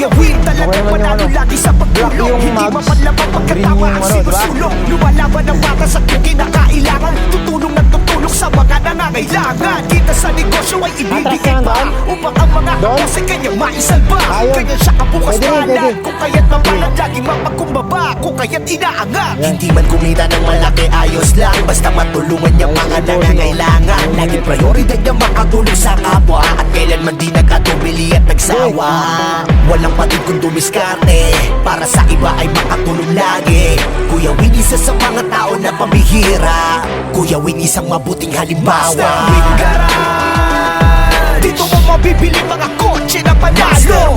Kuya Will, talagang panalo lagi sa pagtulong. Hindi mapanlamang pagkatawa ang sinusulong. Lumalaban ng batas at yung kinakailangan. Tutulong ng tutulong sa mga nangangailangan. Kita sa negosyo ay ibibigay pa upang ang mga kasi kanyang maisalba. Ganyan siya kabukas palad. Kung kaya't mapalag, laging mapagkumbaba. Kung kaya't inaangat. Hindi man kumita ng malaki, ayos lang. Basta matulungan niya mga nangangailangan. Laging prioridad niya makatulong sa kapwa. At kailanman di nagkatubili at nagsawa. Walang patid kung dumiskarte. Para sa iba ay makatulong lagi. Kuya Will, isa sa mga tao na pambihira. Kuya Will, isang mabuting halimbawa. Master Wing Garage, dito mo mabibili mga kotse na panalo.